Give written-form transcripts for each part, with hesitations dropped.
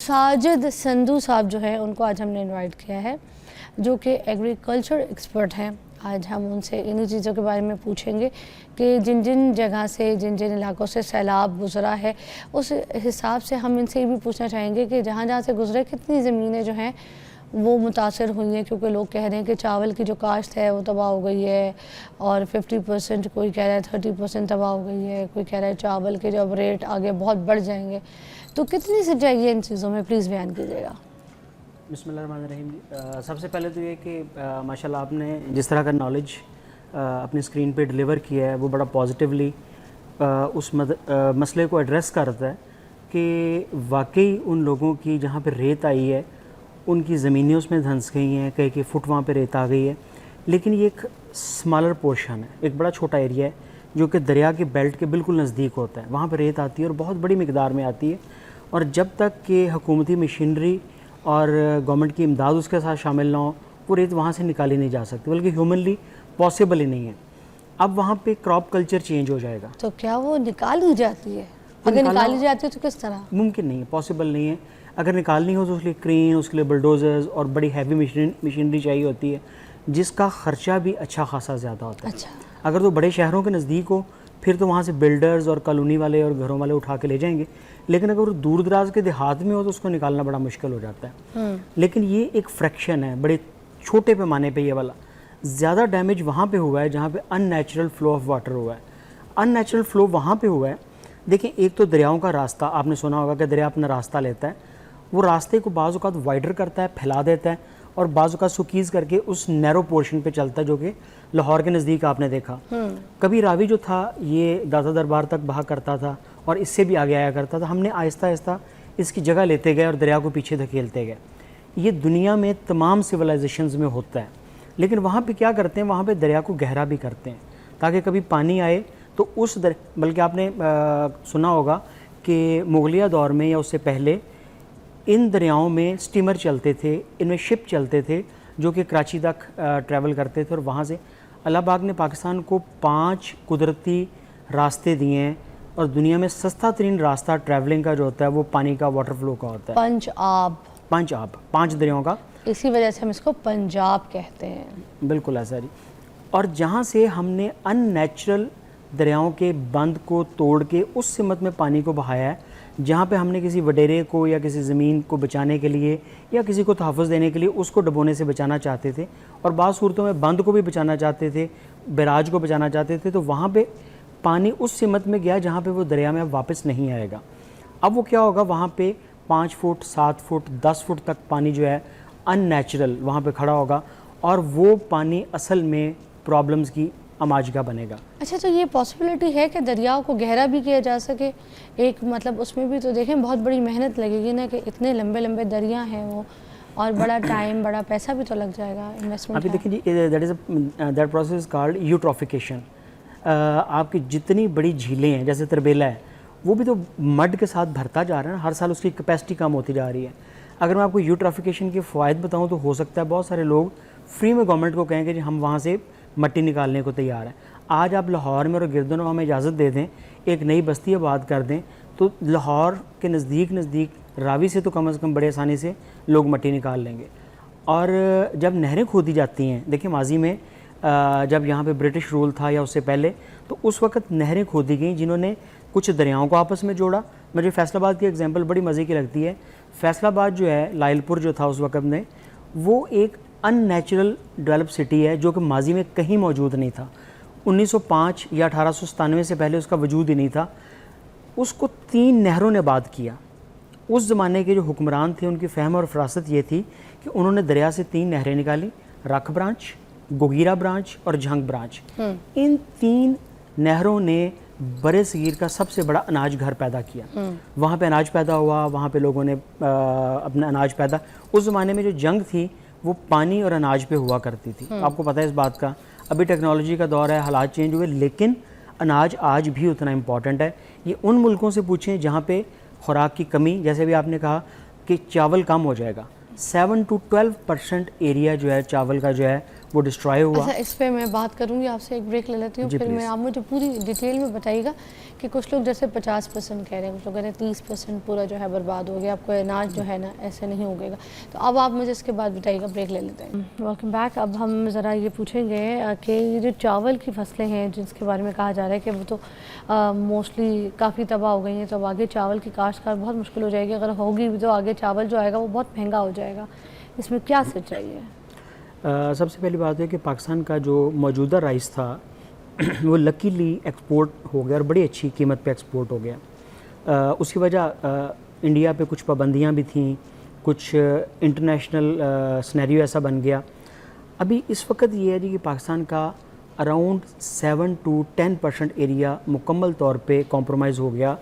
साजिद संधू साहब जो है उनको आज हमने इनवाइट किया है, जो कि एग्रीकल्चर एक्सपर्ट हैं। आज हम उनसे इन्हीं चीज़ों के बारे में पूछेंगे कि जिन जिन जगह से, जिन जिन इलाकों से सैलाब गुजरा है, उस हिसाब से हम इनसे ये भी पूछना चाहेंगे कि जहाँ जहाँ से गुजरे कितनी ज़मीनें जो हैं वो मुतासर हुई हैं, क्योंकि लोग कह रहे हैं कि चावल की जो काश्त है वो तबाह हो गई है और 50%, कोई कह रहा है 30% तबाह हो गई है, कोई कह रहा है चावल के जब रेट आगे बहुत बढ़ जाएंगे। तो कितनी सच्चाई है इन चीज़ों में, प्लीज़ बयान कीजिएगा। बिस्मिल्लाहिर्रहमानिर्रहीम जी। सबसे पहले तो ये कि माशाल्लाह आपने जिस तरह का नॉलेज अपनी स्क्रीन पे डिलीवर किया है वो बड़ा पॉजिटिवली उस मसले को एड्रेस करता है कि वाकई उन लोगों की जहाँ पे रेत आई है उनकी ज़मीनें उसमें धंस गई हैं, कई कई फुट वहाँ पे रेत आ गई है। लेकिन ये एक स्मॉलर पोर्शन है, एक बड़ा छोटा एरिया है जो कि दरिया के बेल्ट के बिल्कुल नज़दीक होता है। वहाँ पर रेत आती है और बहुत बड़ी मिकदार में आती है, और जब तक कि हुकूमती मशीनरी और गवर्नमेंट की इमदाद उसके साथ शामिल ना हो वो रेत वहाँ से निकाली नहीं जा सकती, बल्कि ह्यूमनली पॉसिबल ही नहीं है। अब वहाँ पे क्रॉप कल्चर चेंज हो जाएगा। तो क्या वो निकाली जाती है? अगर निकाली जाती है तो किस तरह? मुमकिन नहीं है, पॉसिबल नहीं है। अगर निकालनी हो तो उसके लिए क्रेन, उसके लिए बुलडोज़र्स और बड़ी हैवी मशीनरी चाहिए होती है, जिसका ख़र्चा भी अच्छा खासा ज़्यादा होता है। अच्छा। अगर तो बड़े शहरों के नज़दीक हो फिर तो वहाँ से बिल्डर्स और कॉलोनी वाले और घरों वाले उठा के ले जाएंगे, लेकिन अगर वो दूर दराज के देहात में हो तो उसको निकालना बड़ा मुश्किल हो जाता है। लेकिन ये एक फ्रैक्शन है, बड़े छोटे पैमाने पे ये वाला। ज़्यादा डैमेज वहाँ पे हुआ है जहाँ पे अननेचुरल फ्लो ऑफ वाटर हुआ है। अननेचुरल फ्लो वहाँ पे हुआ है, देखिए एक तो दरियाओं का रास्ता, आपने सुना होगा कि दरिया अपना रास्ता लेता है, वो रास्ते को बाज़ औक़ात वाइडर करता है, फैला देता है, और बाज़ औक़ात सुकीज़ करके उस नैरो पोर्शन पे चलता है, जो कि लाहौर के नज़दीक आपने देखा। कभी रावी जो था ये दाता दरबार तक बहा करता था और इससे भी आगे आया करता था। हमने आहिस्ता आहिस्ता इसकी जगह लेते गए और दरिया को पीछे धकेलते गए। ये दुनिया में तमाम सिविलाइजेशंस में होता है, लेकिन वहाँ पे क्या करते हैं, वहाँ पे दरिया को गहरा भी करते हैं ताकि कभी पानी आए तो उस बल्कि आपने सुना होगा कि मुगलिया दौर में या उससे पहले इन दरियाओं में स्टीमर चलते थे, इनमें शिप चलते थे जो कि कराची तक ट्रैवल करते थे, और वहाँ से अल्लाह पाक ने पाकिस्तान को 5 कुदरती रास्ते दिए हैं, और दुनिया में सस्ता तरीन रास्ता ट्रैवलिंग का जो होता है वो पानी का, वाटर फ्लो का होता है। पंजाब 5 दरियाओं का, इसी वजह से हम इसको पंजाब कहते हैं। बिल्कुल ऐसा जी। और जहाँ से हमने अननेचुरल दरियाओं के बंद को तोड़ के उस सिमत में पानी को बहाया है जहाँ पे हमने किसी वडेरे को या किसी ज़मीन को बचाने के लिए या किसी को तहफ़्फ़ुज़ देने के लिए उसको डुबोने से बचाना चाहते थे, और बाज़ सूरतों में बंद को भी बचाना चाहते थे, बैराज को बचाना चाहते थे, तो वहाँ पे पानी उस सिमत में गया जहाँ पे वो दरिया में अब वापस नहीं आएगा। अब वो क्या होगा, वहाँ पे 5 फुट 7 फुट 10 फुट तक पानी जो है अननेचुरल वहाँ पे खड़ा होगा, और वो पानी असल में प्रॉब्लम्स की अमाजगा बनेगा। अच्छा, तो ये पॉसिबिलिटी है कि दरियाओं को गहरा भी किया जा सके? एक मतलब उसमें भी तो देखें बहुत बड़ी मेहनत लगेगी ना, कि इतने लंबे लंबे दरिया हैं वो, और बड़ा टाइम, बड़ा पैसा भी तो लग जाएगा, इन्वेस्टमेंट। अभी देखिए जी, दैट प्रोसेस कॉल्ड यूट्रॉफिकेशन। आपकी जितनी बड़ी झीलें हैं, जैसे तरबेला है, वो भी तो मड के साथ भरता जा रहा है, हर साल उसकी कैपेसिटी कम होती जा रही है। अगर मैं आपको यूट्रॉफिकेशन के फ़ायदे बताऊँ तो हो सकता है बहुत सारे लोग फ्री में गवर्नमेंट को कहेंगे कि हम वहाँ से मट्टी निकालने को तैयार हैं। आज आप लाहौर में और गिरदनवा में इजाज़त दे दें, एक नई बस्ती आबाद कर दें, तो लाहौर के नज़दीक रावी से तो कम से कम बड़े आसानी से लोग मट्टी निकाल लेंगे। और जब नहरें खोदी जाती हैं, देखिए माजी में जब यहाँ पे ब्रिटिश रूल था या उससे पहले, तो उस वक्त नहरें खोदी गई जिन्होंने कुछ दरियाओं को आपस में जोड़ा। मुझे फैसलाबाद की एग्जांपल बड़ी मज़े की लगती है। फैसलाबाद जो है, लाइलपुर जो था उस वक्त में, वो एक अननेचुरल डेवलप सिटी है जो कि माजी में कहीं मौजूद नहीं था। 1905 या 1897 से पहले उसका वजूद ही नहीं था। उसको 3 नहरों ने आबाद किया। उस ज़माने के जो हुक्मरान थे उनकी फ़हम और फरासत ये थी कि उन्होंने दरिया से 3 नहरें निकाली, रख ब्रांच, गोगीरा ब्रांच और झंग ब्रांच। इन 3 नहरों ने बड़े सगीर का सबसे बड़ा अनाज घर पैदा किया। वहाँ पे अनाज पैदा हुआ, वहाँ पे लोगों ने अपना अनाज पैदा, उस ज़माने में जो जंग थी वो पानी और अनाज पे हुआ करती थी। आपको पता है इस बात का। अभी टेक्नोलॉजी का दौर है, हालात चेंज हुए, लेकिन अनाज आज भी उतना इम्पॉर्टेंट है। ये उन मुल्कों से पूछें जहाँ पे खुराक की कमी, जैसे भी आपने कहा कि चावल कम हो जाएगा, 7 to 12% एरिया जो है चावल का जो है वो डिस्ट्रॉय हुआ। अच्छा, इस पे मैं बात करूंगी आपसे, एक ब्रेक ले लेती हूँ, जी, फिर please। मैं आप मुझे पूरी डिटेल में बताइएगा कि कुछ लोग जैसे 50% कह रहे हैं, कुछ लोग कह रहे हैं 30% पूरा जो है बर्बाद हो गया, आपको अनाज जो है ना ऐसे नहीं उगेगा। तो अब आप मुझे इसके बाद बताइएगा, ब्रेक ले लेते हैं। Welcome back. अब हम ज़रा ये पूछेंगे कि ये जो चावल की फसलें हैं जिसके बारे में कहा जा रहा है कि वो तो मोस्टली काफ़ी तबाह हो गई हैं, तो अब आगे चावल की काश्तकार बहुत मुश्किल हो जाएगी, अगर होगी भी तो आगे चावल जो आएगा वो बहुत महंगा हो जाएगा, इसमें क्या सच्चाई है? सबसे पहली बात है कि पाकिस्तान का जो मौजूदा राइस था वो लकीली एक्सपोर्ट हो गया और बड़ी अच्छी कीमत पे एक्सपोर्ट हो गया। उसकी वजह इंडिया पे कुछ पाबंदियां भी थीं, कुछ इंटरनेशनल सिनेरियो ऐसा बन गया। अभी इस वक्त ये है जी कि पाकिस्तान का अराउंड 7 to 10% एरिया मुकम्मल तौर पे कॉम्प्रोमाइज़ हो गया।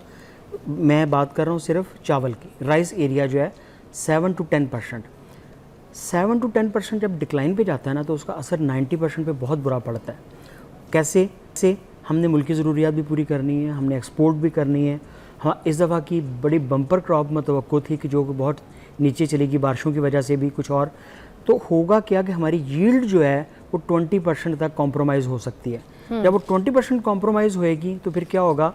मैं बात कर रहा हूँ सिर्फ चावल की, राइस एरिया जो है 7 to 10%। 7 to 10% जब डिक्लाइन पे जाता है ना तो उसका असर 90% पे बहुत बुरा पड़ता है। कैसे से हमने मुल्की ज़रूरियात भी पूरी करनी है, हमने एक्सपोर्ट भी करनी है। हाँ, इस दफ़ा की बड़ी बम्पर क्रॉप में तवक्को थी कि जो बहुत नीचे चलेगी बारिशों की वजह से भी कुछ और, तो होगा क्या कि हमारी यील्ड जो है वो 20% तक कॉम्प्रोमाइज़ हो सकती है। जब वो 20% कॉम्प्रोमाइज़ होएगी तो फिर क्या होगा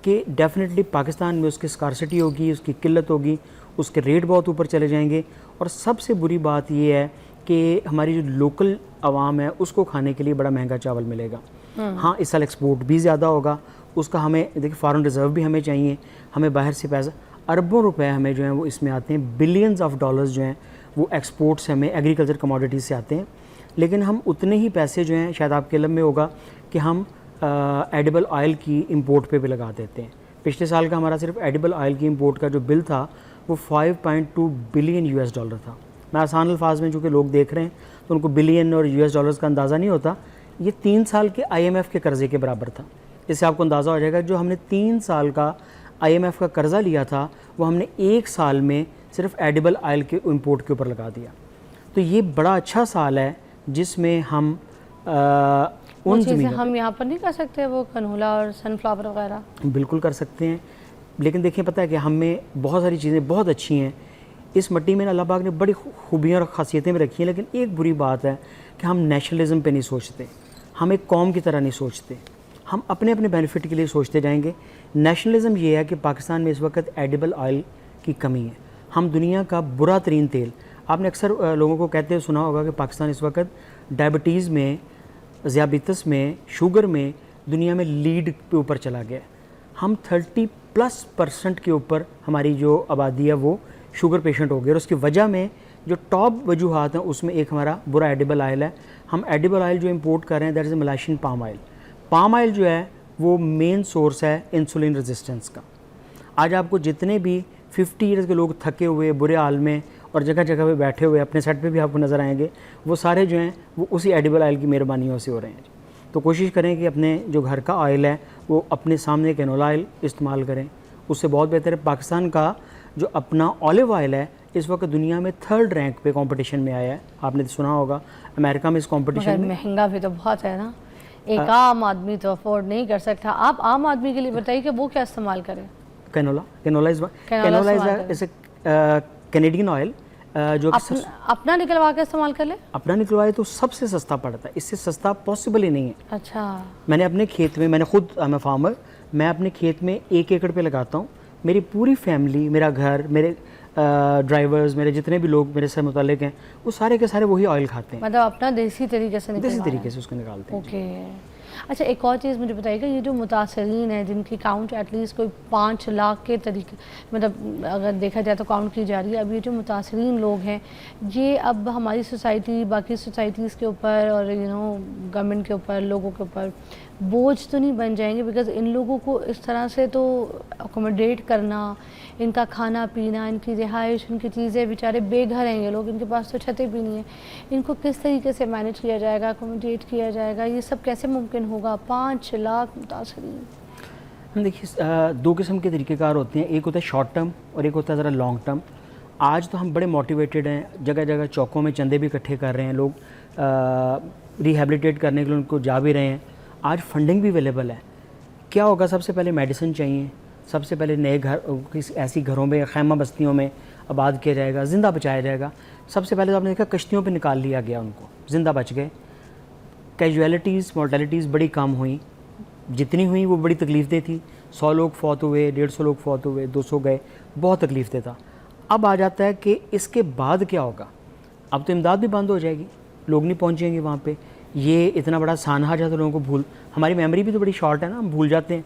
कि डेफिनेटली पाकिस्तान में उसकी स्कारसिटी होगी, उसकी किल्लत होगी, उसके रेट बहुत ऊपर चले जाएंगे। और सबसे बुरी बात ये है कि हमारी जो लोकल आवाम है उसको खाने के लिए बड़ा महंगा चावल मिलेगा। हाँ, इस साल एक्सपोर्ट भी ज़्यादा होगा, उसका हमें देखिए फॉरेन रिज़र्व भी हमें चाहिए, हमें बाहर से पैसा अरबों रुपए हमें जो है वो इसमें आते हैं, बिलियंस ऑफ डॉलर्स जो हैं वो एक्सपोर्ट से हमें एग्रीकल्चर कमोडिटीज़ से आते हैं। लेकिन हम उतने ही पैसे जो हैं, शायद आपके इल्म में होगा कि हम एडिबल ऑयल की इंपोर्ट पे भी लगा देते हैं। पिछले साल का हमारा सिर्फ एडिबल ऑयल की इंपोर्ट का जो बिल था वो 5.2 बिलियन US डॉलर था। मैं आसान अल्फाज में चूँकि लोग देख रहे हैं तो उनको बिलियन और US डॉलर्स का अंदाज़ा नहीं होता। ये 3 साल के IMF के कर्ज़े के बराबर था। इससे आपको अंदाज़ा हो जाएगा जो हमने 3 साल का IMF का कर्ज़ा लिया था वो हमने 1 साल में सिर्फ एडिबल ऑयल के इंपोर्ट के ऊपर लगा दिया। तो ये बड़ा अच्छा साल है जिसमें हम उन चीज़ें हम यहाँ पर नहीं कर सकते, वो कनोला और सनफ्लावर वगैरह? बिल्कुल कर सकते हैं, लेकिन देखिए पता है कि हम में बहुत सारी चीज़ें बहुत अच्छी हैं। इस मिट्टी में अल्लाह पाक ने बड़ी खूबियाँ और ख़ासियतें भी रखी हैं, लेकिन एक बुरी बात है कि हम नेशनलिज्म पे नहीं सोचते, हम एक कौम की तरह नहीं सोचते, हम अपने अपने बेनिफिट के लिए सोचते जाएंगे। नेशनलिज्म ये है कि पाकिस्तान में इस वक्त एडिबल ऑयल की कमी है, हम दुनिया का बुरा तरीन तेल, आपने अक्सर लोगों को कहते हुए सुना होगा कि पाकिस्तान इस वक्त डायबिटीज़ में, ज़ियाबितस में, शुगर में दुनिया में लीड पे ऊपर चला गया। हम 30+% के ऊपर हमारी जो आबादी है वो शुगर पेशेंट हो गई, और उसकी वजह में जो टॉप वजूहात हैं उसमें एक हमारा बुरा एडिबल ऑयल है। हम एडिबल ऑयल जो इंपोर्ट कर रहे हैं that is Malaysian palm oil. Palm oil जो है वो मेन सोर्स है इंसुलिन रेजिस्टेंस का। आज आपको जितने भी 50 ईयर्स के लोग थके हुए, बुरे हाल में और जगह जगह पे बैठे हुए, अपने सेट पे भी आपको नज़र आएंगे, वो सारे जो हैं वो उसी एडिबल ऑयल की मेहरबानियों से हो रहे हैं। तो कोशिश करें कि अपने जो घर का ऑयल है वो अपने सामने कैनोला ऑयल इस्तेमाल करें, उससे बहुत बेहतर है। पाकिस्तान का जो अपना ऑलिव ऑयल है इस वक्त दुनिया में 3rd रैंक पे कंपटीशन में आया है, आपने तो सुना होगा। अमेरिका में इस कंपटीशन में महंगा भी तो बहुत है ना, एक आम आदमी तो अफोर्ड नहीं कर सकता। आप आम आदमी के लिए बताइए कि वो क्या इस्तेमाल करें? कैनोला इज़ कैनेडियन ऑयल जो अपना निकलवा के इस्तेमाल कर ले। अपना निकलवाए तो सबसे सस्ता पड़ता है, इससे सस्ता पॉसिबल ही नहीं है। अच्छा, मैंने अपने खेत में, मैंने खुद मैं फार्मर, मैं अपने खेत में 1 एकड़ पे लगाता हूँ। मेरी पूरी फैमिली, मेरा घर, मेरे ड्राइवर्स, मेरे जितने भी लोग मेरे से मुतालिक हैं वो सारे के सारे वही ऑयल खाते हैं। मतलब अपना देसी तरीके से देसी तरीके से उसको निकालते हैं। ओके। अच्छा, एक और चीज़ मुझे बताइएगा, ये जो मुतासरीन है जिनकी काउंट एटलीस्ट कोई 5 लाख के तरीके, मतलब अगर देखा जाए तो काउंट की जा रही है, अब ये जो मुतासरीन लोग हैं ये अब हमारी सोसाइटी, बाकी सोसाइटीज़ के ऊपर और गवर्नमेंट के ऊपर, लोगों के ऊपर बोझ तो नहीं बन जाएंगे? बिकॉज़ इन लोगों को इस तरह से तो अकोमोडेट करना, इनका खाना पीना, इनकी रिहाइश, इनकी चीज़ें, बेचारे बेघर हैं ये लोग, इनके पास तो छतें भी नहीं है, इनको किस तरीके से मैनेज किया जाएगा, अकोमोडेट किया जाएगा, ये सब कैसे मुमकिन होगा? 5 लाख मुतासरीन। देखिए 2 किस्म के तरीक़ेकार होते हैं, एक होता है शॉर्ट टर्म और एक होता है ज़रा लॉन्ग टर्म। आज तो हम बड़े मोटिवेटेड हैं, जगह जगह चौकों में चंदे भी इकट्ठे कर रहे हैं लोग, रिहेबिलिटेट करने के लिए उनको जा भी रहे हैं। आज फंडिंग भी अवेलेबल है। क्या होगा, सबसे पहले मेडिसिन चाहिए, सबसे पहले नए घर, किसी ऐसी घरों में, खैमा बस्तियों में आबाद किया जाएगा, ज़िंदा बचाया जाएगा। सबसे पहले तो आपने देखा कश्तियों पे निकाल लिया गया, उनको ज़िंदा बच गए। कैजुअलिटीज़ मोर्टेलिटीज़ बड़ी कम हुई, जितनी हुई वो बड़ी तकलीफ़देह थी। 100 लोग फौत हुए, 150 लोग फौत हुए, 200 गए, बहुत तकलीफ़देह था। अब आ जाता है कि इसके बाद क्या होगा। अब तो इमदाद भी बंद हो जाएगी, लोग नहीं पहुँचेंगे वहाँ पे। ये इतना बड़ा सानहा जो है तो लोगों को हमारी मेमोरी भी तो बड़ी शॉर्ट है ना, हम भूल जाते हैं।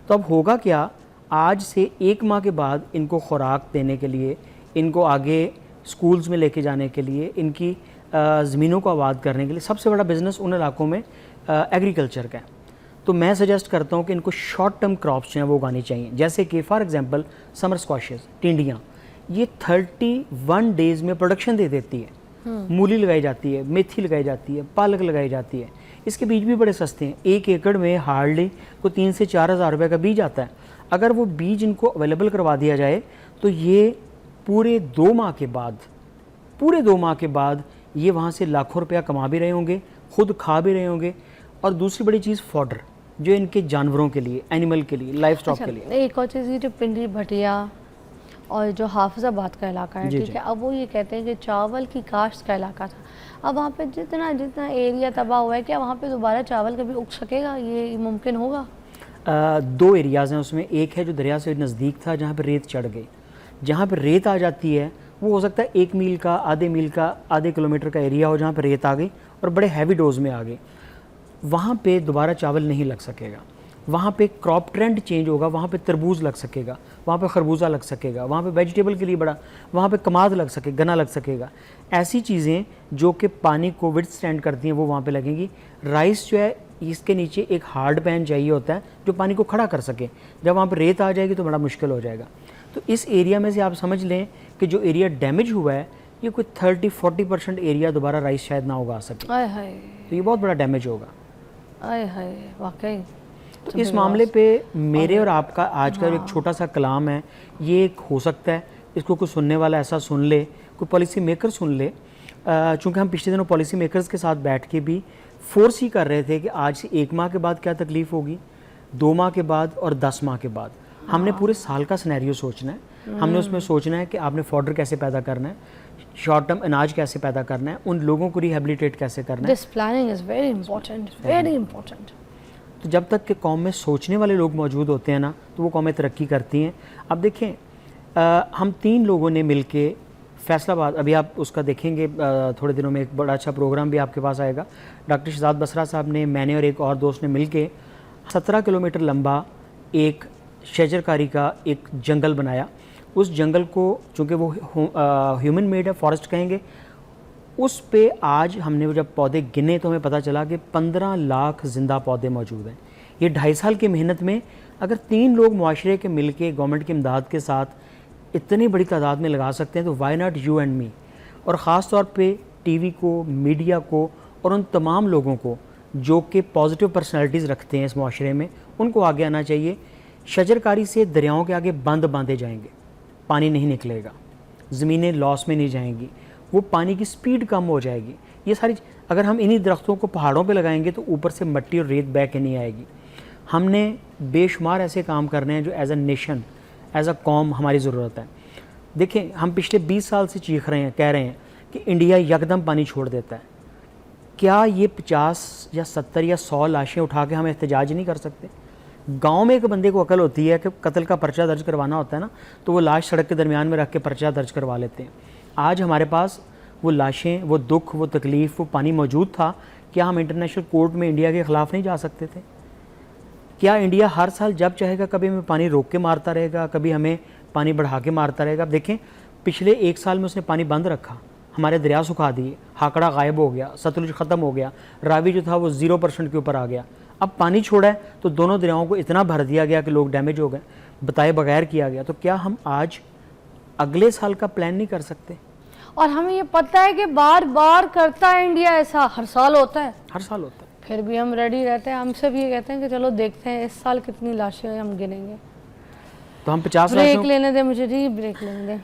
तो अब होगा क्या, आज से 1 माह के बाद इनको खुराक देने के लिए, इनको आगे स्कूल्स में लेके जाने के लिए, इनकी ज़मीनों को आबाद करने के लिए सबसे बड़ा बिज़नेस उन इलाकों में एग्रीकल्चर का है। तो मैं सजेस्ट करता हूँ कि इनको शॉर्ट टर्म क्रॉप्स जो हैं वो उगानी चाहिए, जैसे कि फॉर एग्जांपल समर स्क्वाशेस, टिंडियाँ, ये 31 डेज़ में प्रोडक्शन दे देती है। मूली लगाई जाती है, मेथी लगाई जाती है, पालक लगाई जाती है। इसके बीज भी बड़े सस्ते हैं, 1 एकड़ में हार्डली को 3 से 4 हज़ार रुपये का बीज आता है। अगर वो बीज इनको अवेलेबल करवा दिया जाए तो ये पूरे 2 माह के बाद ये वहाँ से लाखों रुपया कमा भी रहे होंगे, खुद खा भी रहे होंगे। और दूसरी बड़ी चीज़ फॉडर, जो इनके जानवरों के लिए, एनिमल के लिए, लाइफ स्टॉक के लिए। एक और चीज़, ये जो पिंडी भटिया और जो हाफिजाबाद का इलाका है, ठीक है, अब वो ये कहते हैं कि चावल की काश्त का इलाका था। अब वहाँ पे जितना एरिया तबाह हुआ है, क्या वहाँ पे दोबारा चावल कभी उग सकेगा, ये मुमकिन होगा? 2 एरियाज़ हैं उसमें। एक है जो दरिया से नज़दीक था, जहाँ पर रेत चढ़ गई। जहाँ पर रेत आ जाती है वो हो सकता है 1 मील का, आधे मील का, आधे किलोमीटर का एरिया हो जहाँ पर रेत आ गई और बड़े हैवी डोज में आ गई। वहाँ पे दोबारा चावल नहीं लग सकेगा। वहाँ पे क्रॉप ट्रेंड चेंज होगा, वहाँ पे तरबूज लग सकेगा, वहाँ पे खरबूजा लग सकेगा, वहाँ पे वेजिटेबल के लिए बड़ा, वहाँ पे कमाद लग सके, गन्ना लग सकेगा। ऐसी चीज़ें जो कि पानी को विथस्टैंड करती हैं वो वहाँ पे लगेंगी। राइस जो है, इसके नीचे एक हार्ड पैन चाहिए होता है जो पानी को खड़ा कर सके। जब वहाँ पर रेत आ जाएगी तो बड़ा मुश्किल हो जाएगा। तो इस एरिया में से आप समझ लें कि जो एरिया डैमेज हुआ है, ये कोई 30-40% एरिया दोबारा राइस शायद ना उगा सके। आय हाय, तो ये बहुत बड़ा डैमेज होगा। आय हाय, वाकई। तो इस मामले पे मेरे और आपका आज का एक छोटा सा कलाम है, ये एक हो सकता है इसको कोई सुनने वाला ऐसा सुन ले, कोई पॉलिसी मेकर सुन ले। चूँकि हम पिछले दिनों पॉलिसी मेकर्स के साथ बैठ के भी फोर्स ही कर रहे थे कि आज से 1 माह के बाद क्या तकलीफ़ होगी, 2 माह के बाद और 10 माह के बाद। हमने पूरे साल का सिनेरियो सोचना है। हमने उसमें सोचना है कि आपने फॉडर कैसे पैदा करना है, शॉर्ट टर्म अनाज कैसे पैदा करना है, उन लोगों को रिहेबिलिटेट कैसे करना है। This planning is very important, very important. तो जब तक कि कौम में सोचने वाले लोग मौजूद होते हैं ना, तो वो कौमें तरक्की करती हैं। अब देखें, हम 3 लोगों ने मिल के फैसलाबाद, अभी आप उसका देखेंगे थोड़े दिनों में, एक बड़ा अच्छा प्रोग्राम भी आपके पास आएगा। डॉक्टर शहजाद बसरा साहब ने, मैंने और एक और दोस्त ने मिल के 17 किलोमीटर लंबा एक शजरकारी का एक जंगल बनाया। उस जंगल को, चूँकि वो ह्यूमन मेड है, फॉरेस्ट कहेंगे, उस पे आज हमने वो जब पौधे गिने तो हमें पता चला कि 15 लाख ज़िंदा पौधे मौजूद हैं। ये 2.5 साल की मेहनत में अगर 3 लोग मुआशरे के मिल के गवर्नमेंट की इमदाद के साथ इतनी बड़ी तादाद में लगा सकते हैं, तो why not you and me. और ख़ास तौर पे टीवी को, मीडिया को और उन तमाम लोगों को जो कि पॉजिटिव पर्सनैलिटीज़ रखते हैं इस मुआशरे में, उनको आगे आना चाहिए। शजरकारी से दरियाओं के आगे बंद बांधे जाएंगे, पानी नहीं निकलेगा, ज़मीनें लॉस में नहीं जाएंगी, वो पानी की स्पीड कम हो जाएगी। ये सारी, अगर हम इन्हीं दरख्तों को पहाड़ों पे लगाएंगे तो ऊपर से मिट्टी और रेत बह के नहीं आएगी। हमने बेशुमार ऐसे काम करने हैं जो as a nation, as a कौम हमारी ज़रूरत है। देखें, हम पिछले 20 साल से चीख रहे हैं, कह रहे हैं कि इंडिया यकदम पानी छोड़ देता है। क्या ये 50 या 70 या 100 लाशें उठा के हम एहतजाज नहीं कर सकते? गांव में एक बंदे को अकल होती है कि कत्ल का पर्चा दर्ज करवाना होता है ना, तो वो लाश सड़क के दरमियान में रख के पर्चा दर्ज करवा लेते हैं। आज हमारे पास वो लाशें, वो दुख, वो तकलीफ़, वो पानी मौजूद था। क्या हम इंटरनेशनल कोर्ट में इंडिया के ख़िलाफ़ नहीं जा सकते थे? क्या इंडिया हर साल जब चाहेगा कभी हमें पानी रोक के मारता रहेगा, कभी हमें पानी बढ़ा के मारता रहेगा? अब देखें, पिछले 1 साल में उसने पानी बंद रखा, हमारे दरिया सुखा दिए, हाकड़ा गायब हो गया, सतलुज ख़त्म हो गया, रावी जो था वो 0% के ऊपर आ गया। अब पानी छोड़ा है तो दोनों दरियाओं को इतना भर दिया गया कि लोग डैमेज हो गए, बताए बगैर किया गया। तो क्या हम आज अगले साल का प्लान नहीं कर सकते? और हमें ये पता है कि बार बार करता है इंडिया ऐसा, हर साल होता है, हर साल होता है, फिर भी हम रेडी रहते हैं। हमसे भी ये कहते हैं कि चलो देखते हैं इस साल कितनी लाशें हम गिनेंगे। तो हम 50 ब्रेक लाशों लेने दे मुझे, जी ब्रेक लेने दे।